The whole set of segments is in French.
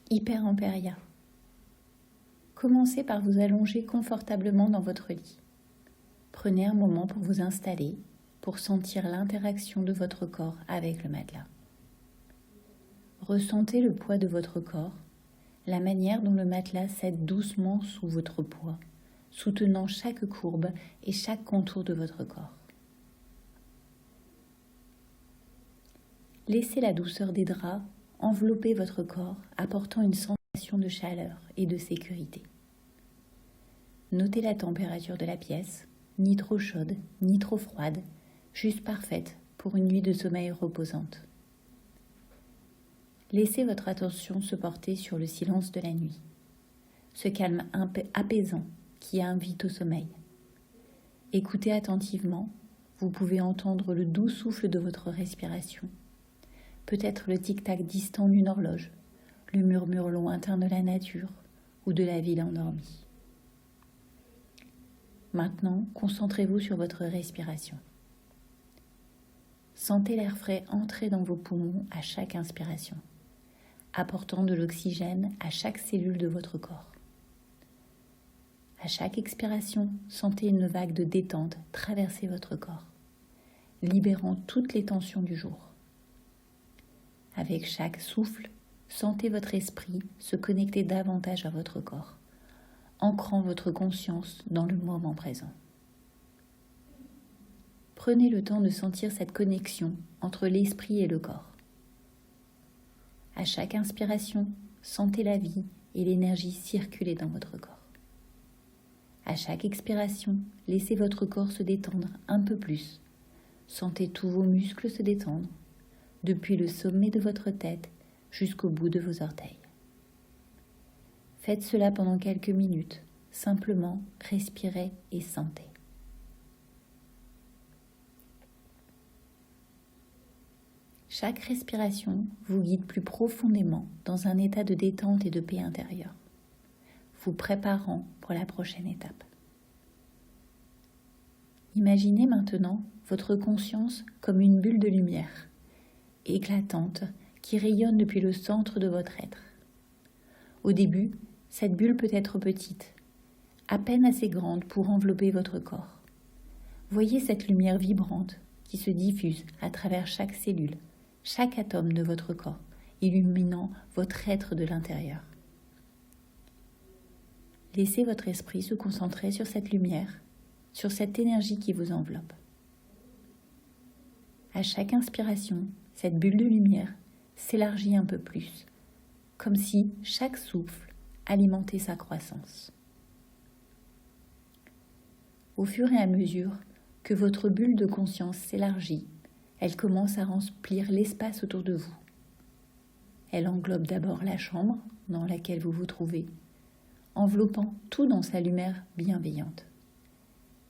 Hyper-Empéria. Commencez par vous allonger confortablement dans votre lit. Prenez un moment pour vous installer, pour sentir l'interaction de votre corps avec le matelas. Ressentez le poids de votre corps, la manière dont le matelas cède doucement sous votre poids, soutenant chaque courbe et chaque contour de votre corps. Laissez la douceur des draps envelopper votre corps, apportant une sensation de chaleur et de sécurité. Notez la température de la pièce, ni trop chaude, ni trop froide, juste parfaite pour une nuit de sommeil reposante. Laissez votre attention se porter sur le silence de la nuit, ce calme apaisant qui invite au sommeil. Écoutez attentivement, vous pouvez entendre le doux souffle de votre respiration, peut-être le tic-tac distant d'une horloge, le murmure lointain de la nature ou de la ville endormie. Maintenant, concentrez-vous sur votre respiration. Sentez l'air frais entrer dans vos poumons à chaque inspiration, apportant de l'oxygène à chaque cellule de votre corps. À chaque expiration, sentez une vague de détente traverser votre corps, libérant toutes les tensions du jour. Avec chaque souffle, sentez votre esprit se connecter davantage à votre corps, ancrant votre conscience dans le moment présent. Prenez le temps de sentir cette connexion entre l'esprit et le corps. À chaque inspiration, sentez la vie et l'énergie circuler dans votre corps. À chaque expiration, laissez votre corps se détendre un peu plus. Sentez tous vos muscles se détendre, depuis le sommet de votre tête jusqu'au bout de vos orteils. Faites cela pendant quelques minutes, simplement respirez et sentez. Chaque respiration vous guide plus profondément dans un état de détente et de paix intérieure, vous préparant pour la prochaine étape. Imaginez maintenant votre conscience comme une bulle de lumière, éclatante, qui rayonne depuis le centre de votre être. Au début, cette bulle peut être petite, à peine assez grande pour envelopper votre corps. Voyez cette lumière vibrante qui se diffuse à travers chaque cellule, chaque atome de votre corps, illuminant votre être de l'intérieur. Laissez votre esprit se concentrer sur cette lumière, sur cette énergie qui vous enveloppe. À chaque inspiration, cette bulle de lumière s'élargit un peu plus, comme si chaque souffle alimentait sa croissance. Au fur et à mesure que votre bulle de conscience s'élargit, elle commence à remplir l'espace autour de vous. Elle englobe d'abord la chambre dans laquelle vous vous trouvez, enveloppant tout dans sa lumière bienveillante.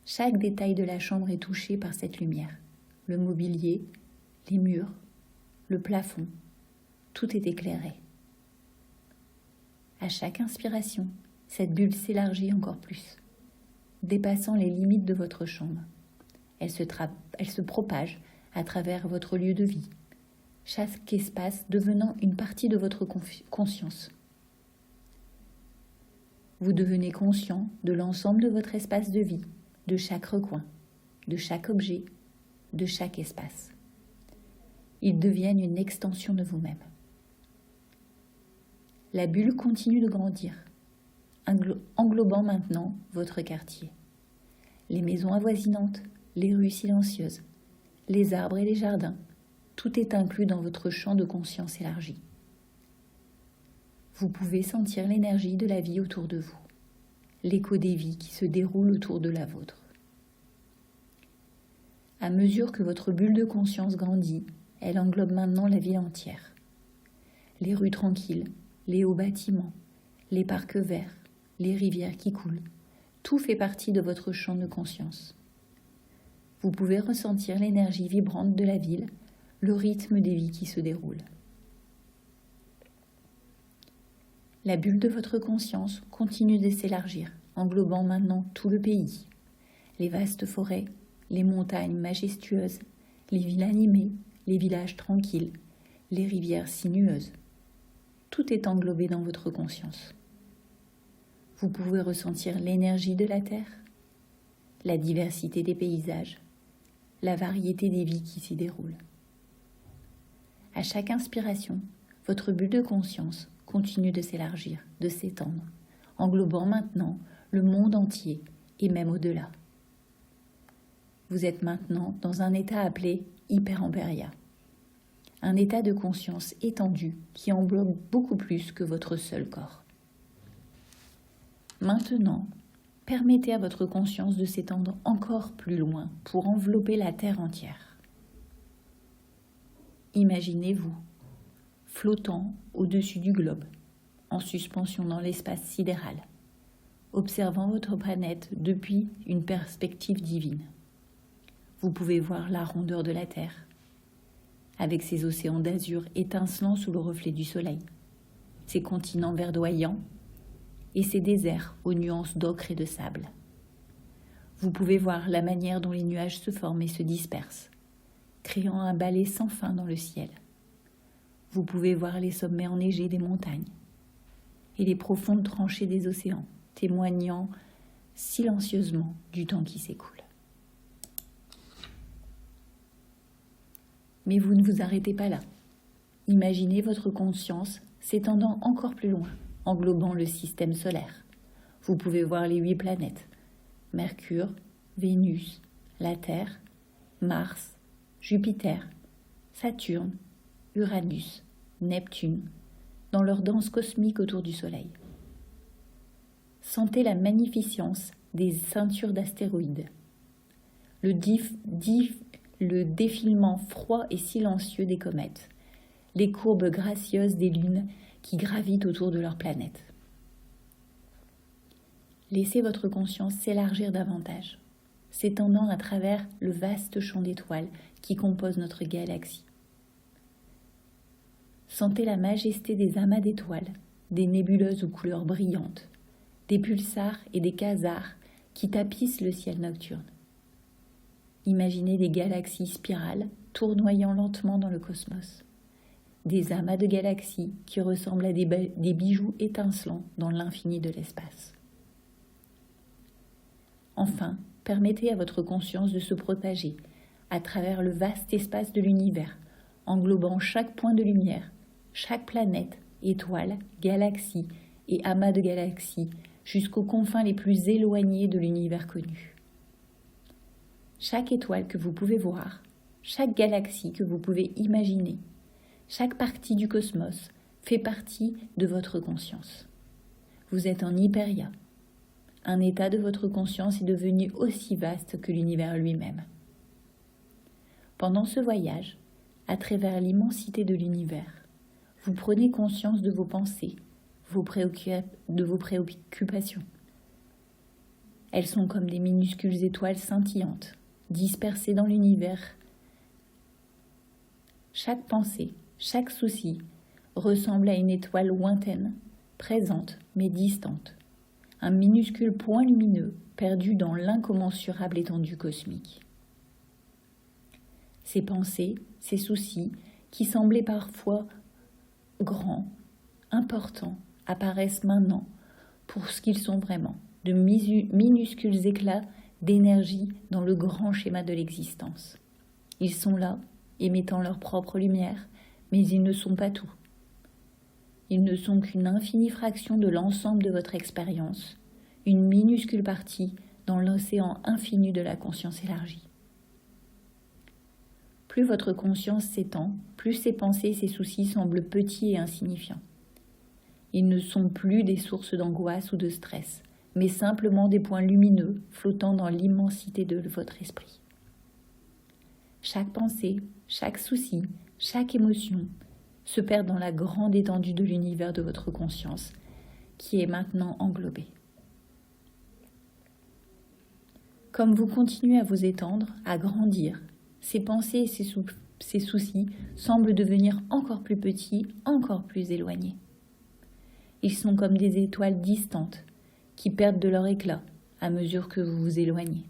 Chaque détail de la chambre est touché par cette lumière. Le mobilier, les murs, le plafond, tout est éclairé. À chaque inspiration, cette bulle s'élargit encore plus, dépassant les limites de votre chambre. Elle se propage à travers votre lieu de vie, chaque espace devenant une partie de votre conscience. Vous devenez conscient de l'ensemble de votre espace de vie, de chaque recoin, de chaque objet, de chaque espace. Ils deviennent une extension de vous-même. La bulle continue de grandir, englobant maintenant votre quartier. Les maisons avoisinantes, les rues silencieuses, les arbres et les jardins, tout est inclus dans votre champ de conscience élargi. Vous pouvez sentir l'énergie de la vie autour de vous, l'écho des vies qui se déroulent autour de la vôtre. À mesure que votre bulle de conscience grandit, elle englobe maintenant la ville entière. Les rues tranquilles, les hauts bâtiments, les parcs verts, les rivières qui coulent, tout fait partie de votre champ de conscience. Vous pouvez ressentir l'énergie vibrante de la ville, le rythme des vies qui se déroulent. La bulle de votre conscience continue de s'élargir, englobant maintenant tout le pays. Les vastes forêts, les montagnes majestueuses, les villes animées, les villages tranquilles, les rivières sinueuses. tout est englobé dans votre conscience. Vous pouvez ressentir l'énergie de la Terre, la diversité des paysages, la variété des vies qui s'y déroulent. À chaque inspiration, votre bulle de conscience continue de s'élargir, de s'étendre, englobant maintenant le monde entier et même au-delà. Vous êtes maintenant dans un état appelé hyper-empéria, un état de conscience étendu qui englobe beaucoup plus que votre seul corps. Maintenant, permettez à votre conscience de s'étendre encore plus loin pour envelopper la Terre entière. Imaginez-vous flottant au-dessus du globe, en suspension dans l'espace sidéral, observant votre planète depuis une perspective divine. Vous pouvez voir la rondeur de la Terre, avec ses océans d'azur étincelant sous le reflet du soleil, ses continents verdoyants et ses déserts aux nuances d'ocre et de sable. Vous pouvez voir la manière dont les nuages se forment et se dispersent, créant un balai sans fin dans le ciel. Vous pouvez voir les sommets enneigés des montagnes et les profondes tranchées des océans, témoignant silencieusement du temps qui s'écoule. Mais vous ne vous arrêtez pas là. Imaginez votre conscience s'étendant encore plus loin, englobant le système solaire. Vous pouvez voir les 8 planètes, Mercure, Vénus, la Terre, Mars, Jupiter, Saturne, Uranus, Neptune, dans leur danse cosmique autour du Soleil. Sentez la magnificence des ceintures d'astéroïdes, le défilement froid et silencieux des comètes, les courbes gracieuses des lunes qui gravitent autour de leur planète. Laissez votre conscience s'élargir davantage, s'étendant à travers le vaste champ d'étoiles qui compose notre galaxie. Sentez la majesté des amas d'étoiles, des nébuleuses aux couleurs brillantes, des pulsars et des quasars qui tapissent le ciel nocturne. Imaginez des galaxies spirales tournoyant lentement dans le cosmos, des amas de galaxies qui ressemblent à des bijoux étincelants dans l'infini de l'espace. Enfin, permettez à votre conscience de se propager à travers le vaste espace de l'univers, englobant chaque point de lumière, chaque planète, étoile, galaxie et amas de galaxies, jusqu'aux confins les plus éloignés de l'univers connu. Chaque étoile que vous pouvez voir, chaque galaxie que vous pouvez imaginer, chaque partie du cosmos fait partie de votre conscience. Vous êtes en hyperia. Un état de votre conscience est devenu aussi vaste que l'univers lui-même. Pendant ce voyage, à travers l'immensité de l'univers, vous prenez conscience de vos pensées, de vos préoccupations. Elles sont comme des minuscules étoiles scintillantes, dispersées dans l'univers. Chaque pensée, chaque souci ressemble à une étoile lointaine, présente mais distante, un minuscule point lumineux perdu dans l'incommensurable étendue cosmique. Ces pensées, ces soucis, qui semblaient parfois grands, importants, apparaissent maintenant pour ce qu'ils sont vraiment, de minuscules éclats d'énergie dans le grand schéma de l'existence. Ils sont là, émettant leur propre lumière, mais ils ne sont pas tout. Ils ne sont qu'une infinie fraction de l'ensemble de votre expérience, une minuscule partie dans l'océan infini de la conscience élargie. Plus votre conscience s'étend, plus ses pensées et ses soucis semblent petits et insignifiants. Ils ne sont plus des sources d'angoisse ou de stress, mais simplement des points lumineux flottant dans l'immensité de votre esprit. Chaque pensée, chaque souci, chaque émotion se perd dans la grande étendue de l'univers de votre conscience, qui est maintenant englobée. Comme vous continuez à vous étendre, à grandir, ces pensées et ces soucis semblent devenir encore plus petits, encore plus éloignés. Ils sont comme des étoiles distantes qui perdent de leur éclat à mesure que vous vous éloignez.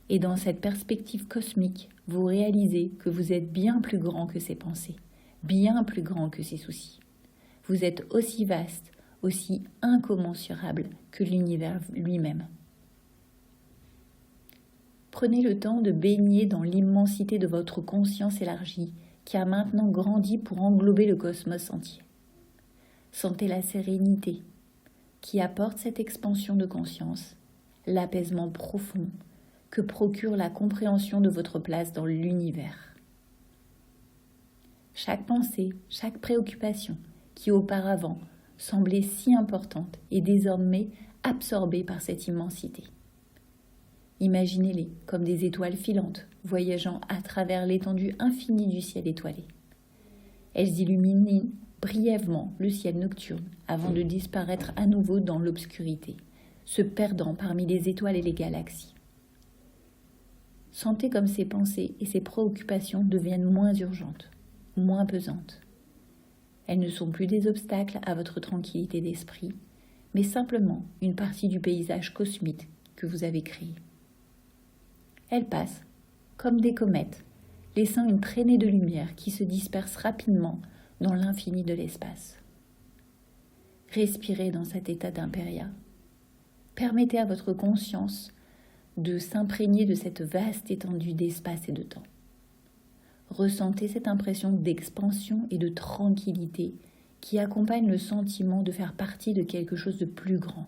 Et dans cette perspective cosmique, vous réalisez que vous êtes bien plus grand que ces pensées, bien plus grand que ces soucis. Vous êtes aussi vaste, aussi incommensurable que l'univers lui-même. Prenez le temps de baigner dans l'immensité de votre conscience élargie qui a maintenant grandi pour englober le cosmos entier. Sentez la sérénité qui apporte cette expansion de conscience, l'apaisement profond que procure la compréhension de votre place dans l'univers. Chaque pensée, chaque préoccupation qui auparavant semblait si importante est désormais absorbée par cette immensité. Imaginez-les comme des étoiles filantes voyageant à travers l'étendue infinie du ciel étoilé. Elles illuminent brièvement le ciel nocturne avant de disparaître à nouveau dans l'obscurité, se perdant parmi les étoiles et les galaxies. Sentez comme ces pensées et ces préoccupations deviennent moins urgentes, moins pesantes. Elles ne sont plus des obstacles à votre tranquillité d'esprit, mais simplement une partie du paysage cosmique que vous avez créé. Elles passent, comme des comètes, laissant une traînée de lumière qui se disperse rapidement dans l'infini de l'espace. Respirez dans cet état d'impéria. Permettez à votre conscience de s'imprégner de cette vaste étendue d'espace et de temps. Ressentez cette impression d'expansion et de tranquillité qui accompagne le sentiment de faire partie de quelque chose de plus grand,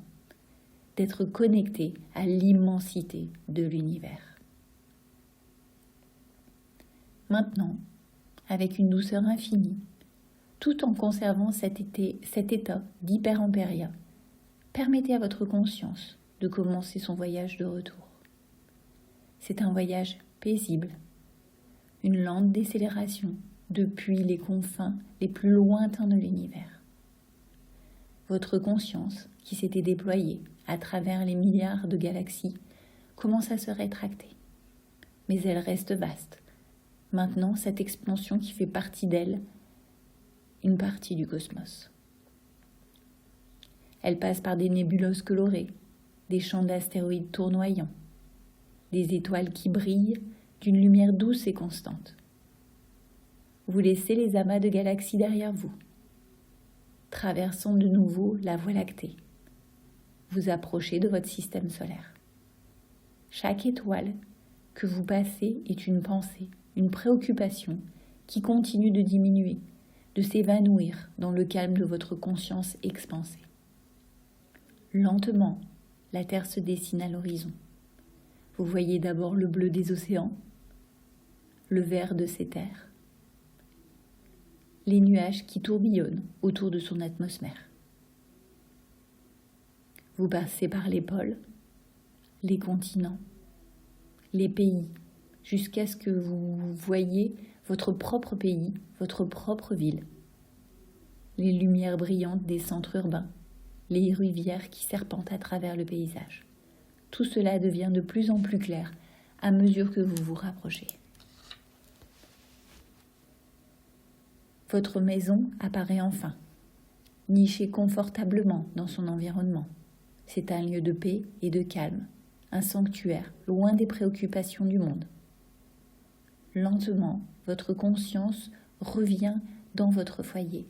d'être connecté à l'immensité de l'univers. Maintenant, avec une douceur infinie, tout en conservant cet état d'hyper-empéria, permettez à votre conscience de commencer son voyage de retour. C'est un voyage paisible, une lente décélération depuis les confins les plus lointains de l'univers. Votre conscience, qui s'était déployée à travers les milliards de galaxies, commence à se rétracter. Mais elle reste vaste. Maintenant, cette expansion qui fait partie d'elle, une partie du cosmos. Elle passe par des nébuleuses colorées, des champs d'astéroïdes tournoyants, des étoiles qui brillent d'une lumière douce et constante. Vous laissez les amas de galaxies derrière vous, traversant de nouveau la Voie lactée. Vous approchez de votre système solaire. Chaque étoile que vous passez est une pensée, une préoccupation qui continue de diminuer, de s'évanouir dans le calme de votre conscience expansée. Lentement, la Terre se dessine à l'horizon. Vous voyez d'abord le bleu des océans, le vert de ses terres, les nuages qui tourbillonnent autour de son atmosphère. Vous passez par les pôles, les continents, les pays, jusqu'à ce que vous voyiez votre propre pays, votre propre ville, les lumières brillantes des centres urbains, les rivières qui serpentent à travers le paysage. Tout cela devient de plus en plus clair à mesure que vous vous rapprochez. Votre maison apparaît enfin, nichée confortablement dans son environnement. C'est un lieu de paix et de calme, un sanctuaire loin des préoccupations du monde. Lentement, votre conscience revient dans votre foyer,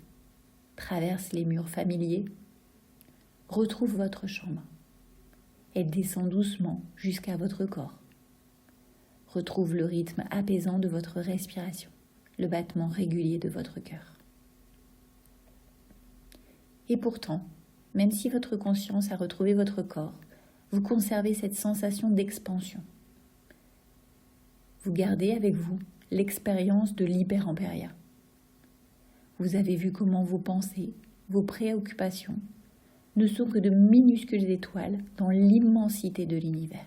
traverse les murs familiers, retrouve votre chambre. Elle descend doucement jusqu'à votre corps. Retrouve le rythme apaisant de votre respiration, le battement régulier de votre cœur. Et pourtant, même si votre conscience a retrouvé votre corps, vous conservez cette sensation d'expansion. Vous gardez avec vous l'expérience de l'hyper-empéria. Vous avez vu comment vos pensées, vos préoccupations ne sont que de minuscules étoiles dans l'immensité de l'univers.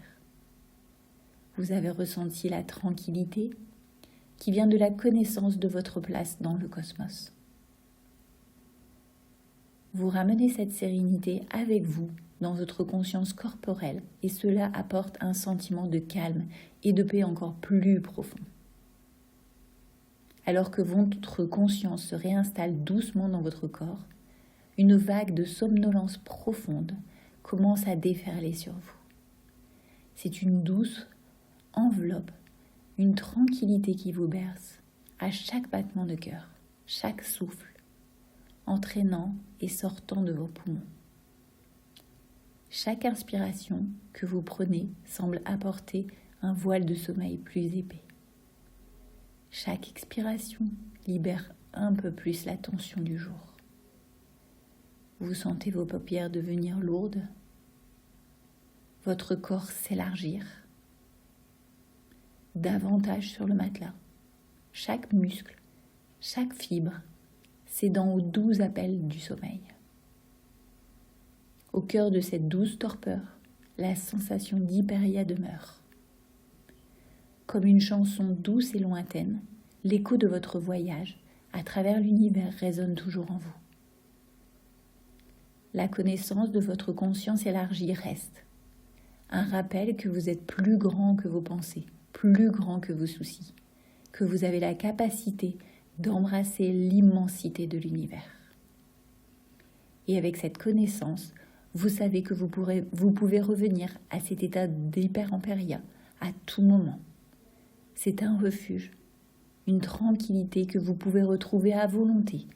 Vous avez ressenti la tranquillité qui vient de la connaissance de votre place dans le cosmos. Vous ramenez cette sérénité avec vous dans votre conscience corporelle et cela apporte un sentiment de calme et de paix encore plus profond. Alors que votre conscience se réinstalle doucement dans votre corps, une vague de somnolence profonde commence à déferler sur vous. C'est une douce enveloppe, une tranquillité qui vous berce à chaque battement de cœur, chaque souffle. entraînant et sortant de vos poumons. Chaque inspiration que vous prenez semble apporter un voile de sommeil plus épais. Chaque expiration libère un peu plus la tension du jour. Vous sentez vos paupières devenir lourdes, votre corps s'élargir, davantage sur le matelas. Chaque muscle, chaque fibre cédant aux doux appels du sommeil. Au cœur de cette douce torpeur, la sensation d'hyperia demeure. Comme une chanson douce et lointaine, l'écho de votre voyage à travers l'univers résonne toujours en vous. La connaissance de votre conscience élargie reste. Un rappel que vous êtes plus grand que vos pensées, plus grand que vos soucis, que vous avez la capacité d'embrasser l'immensité de l'univers. Et avec cette connaissance, vous savez que vous pouvez revenir à cet état d'hyper-empéria à tout moment. C'est un refuge, une tranquillité que vous pouvez retrouver à volonté,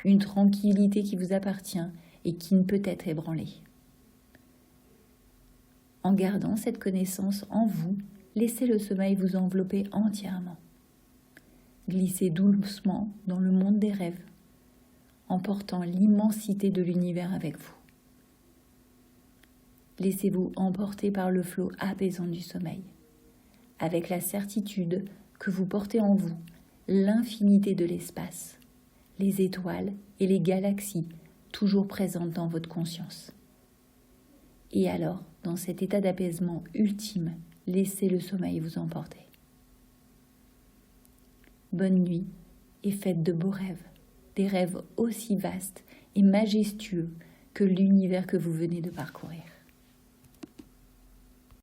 une tranquillité qui vous appartient et qui ne peut être ébranlée. En gardant cette connaissance en vous, laissez le sommeil vous envelopper entièrement. Glissez doucement dans le monde des rêves, emportant l'immensité de l'univers avec vous. Laissez-vous emporter par le flot apaisant du sommeil, avec la certitude que vous portez en vous l'infinité de l'espace, les étoiles et les galaxies toujours présentes dans votre conscience. Et alors, dans cet état d'apaisement ultime, laissez le sommeil vous emporter. Bonne nuit et faites de beaux rêves, des rêves aussi vastes et majestueux que l'univers que vous venez de parcourir.